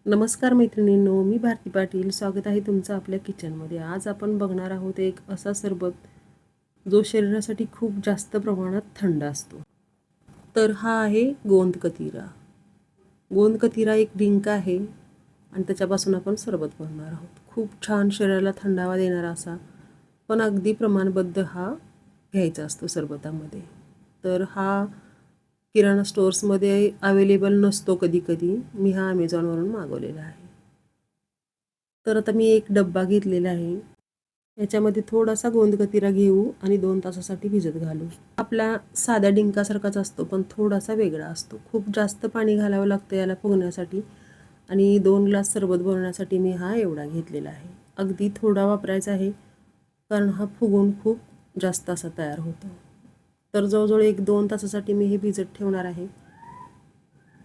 नमस्कार मैत्रिणींनो, मी भारती पाटील. स्वागत आहे तुमचं आपल्या किचनमध्ये. आज आपण बघणार आहोत एक असा सरबत जो शरीरासाठी खूप जास्त प्रमाणात थंड असतो. तर हा आहे गोंद कतिरा. गोंद कतिरा एक ड्रिंक आहे आणि त्याच्यापासून आपण सरबत बनवणार आहोत. खूप छान शरीराला थंडावा देणारा असा, पण अगदी प्रमाणबद्ध हा घ्यायचा असतो सरबतामध्ये. तर हा किराणा स्टोअर्समध्ये अवेलेबल नसतो कधी कधी. मी हा अमेझॉनवरून मागवलेला आहे. तर आता मी एक डब्बा घेतलेला आहे. याच्यामध्ये थोडासा गोंद कतिरा घेऊ आणि 2 तासासाठी भिजत घालू. आपला साध्या डिंकासारखाच असतो, पण थोडासा वेगळा असतो. खूप जास्त पाणी घालावं लागतं याला फुगण्यासाठी आणि 2 ग्लास सरबत बनवण्यासाठी मी हा एवढा घेतलेला आहे. अगदी थोडा वापरायचा आहे, कारण हा फुगून खूप जास्त असा तयार होतो. तर जवळजवळ 1-2 तासासाठी मी हे भिजत ठेवणार आहे.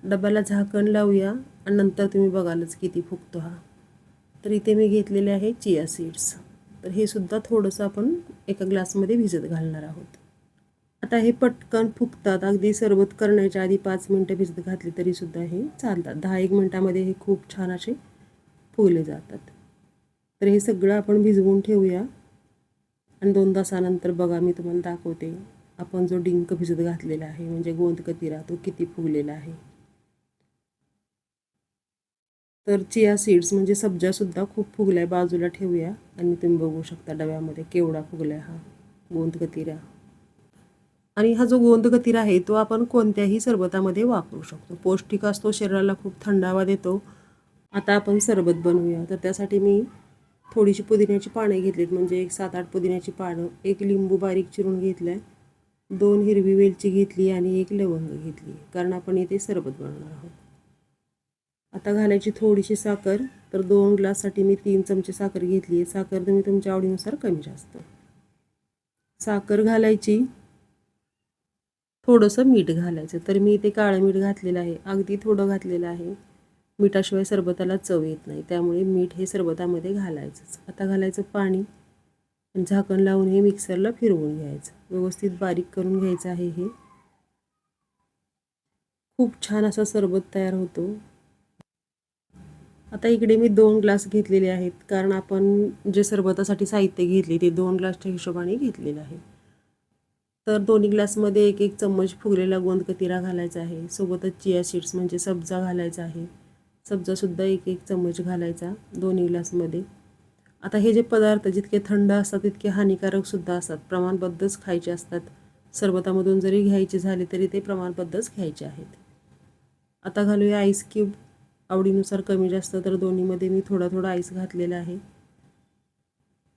डब्याला झाकण लावूया आणि नंतर तुम्ही बघालच किती फुगतो हा. तर इथे मी घेतलेले आहे चिया सीड्स. तर हे सुद्धा थोडंसं आपण एका ग्लासमध्ये भिजत घालणार आहोत. आता हे पटकन फुगतात. अगदी सरबत करण्याच्या आधी 5 मिनटं भिजत घातली तरीसुद्धा हे चालतात. 10-1 मिनटामध्ये हे खूप छान असे फुगले जातात. तर हे सगळं आपण भिजवून ठेवूया आणि 2 तासानंतर बघा मी तुम्हाला दाखवते आपण जो डिंक भिजत घातलेला आहे म्हणजे गोंद कतिरा तो किती फुगलेला आहे. तर चिया सीड्स म्हणजे सब्जासुद्धा खूप फुगला आहे. बाजूला ठेवूया आणि तुम्ही बघू शकता डब्यामध्ये केवढा फुगला आहे हा गोंद कतिरा. आणि हा जो गोंद कतिरा आहे तो आपण कोणत्याही सरबतामध्ये वापरू शकतो. पौष्टिक असतो, शरीराला खूप थंडावा देतो. आता आपण सरबत बनवूया. तर त्यासाठी मी थोडीशी पुदिन्याची पाने घेतलीत, म्हणजे एक 7-8 पुदिन्याची पानं, एक लिंबू बारीक चिरून घेतलं आहे, 2 हिरवी वेलची घेतली आणि 1 लवंग घेतली, कारण आपण इथे सरबत बनवणार आहोत. आता घालायची थोडीशी साखर. तर 2 ग्लाससाठी मी 3 चमचे साखर घेतली आहे. साखर तुम्ही तुमच्या आवडीनुसार कमी जास्त. साखर घालायची, थोडंसं मीठ घालायचं. तर मी इथे काळं मीठ घातलेलं आहे, अगदी थोडं घातलेलं आहे. मिठाशिवाय सरबताला चव येत नाही, त्यामुळे मीठ हे सरबतामध्ये घालायचंच. आता घालायचं पाणी आणि झाकण लावून हे मिक्सरला फिरवून घ्यायचं. व्यवस्थित बारीक करून घ्यायचं आहे. हे खूप छान असा सरबत तयार होतो. आता इकडे मी 2 ग्लास घेतलेले आहेत, कारण आपण जे सरबतासाठी साहित्य घेतले ते 2 ग्लासच्या हिशोबाने घेतलेलं आहे. तर दोन्ही ग्लासमध्ये 1-1 चम्मच फुगलेला गोंद कतिरा घालायचा आहे. सोबतच चिया सीड्स म्हणजे सब्जा घालायचा आहे. सब्जासुद्धा 1-1 चम्मच घालायचा दोन्ही ग्लासमध्ये. आता हे जे पदार्थ जितके थंड असतात तितके हानिकारकसुद्धा असतात. प्रमाणबद्धच खायचे असतात. सरबतामधून जरी घ्यायचे झाले तरी ते प्रमाणबद्धच घ्यायचे आहेत. आता घालूया आईस क्यूब. आवडीनुसार कमी जास्त. तर दोन्हीमध्ये मी थोडा थोडा आईस घातलेला आहे.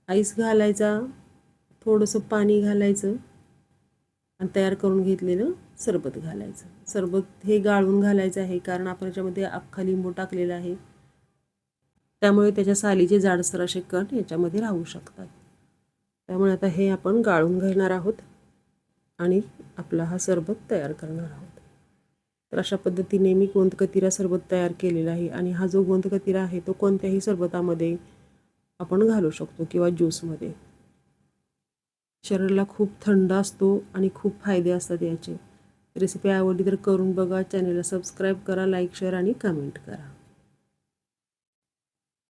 आईस घालायचा, थोडंसं पाणी घालायचं आणि तयार करून घेतलेलं सरबत घालायचं. सरबत हे गाळून घालायचं आहे, कारण आपण याच्यामध्ये अख्खा लिंबू टाकलेला आहे, त्यामुळे त्याच्या सालीचे जाडसर असे कण याच्यामध्ये राहू शकतात. त्यामुळे आता हे आपण गाळून घेणार आहोत आणि आपला हा सरबत तयार करणार आहोत. तर अशा पद्धतीने मी गोंद कतिरा सरबत तयार केलेला आहे. आणि हा जो गोंद कतिरा आहे तो कोणत्याही सरबतामध्ये आपण घालू शकतो किंवा ज्यूसमध्ये. शरीराला खूप थंड असतो आणि खूप फायदे असतात याचे. रेसिपी आवडली तर करून बघा. चॅनलला सबस्क्राईब करा, लाईक, शेअर आणि कमेंट करा.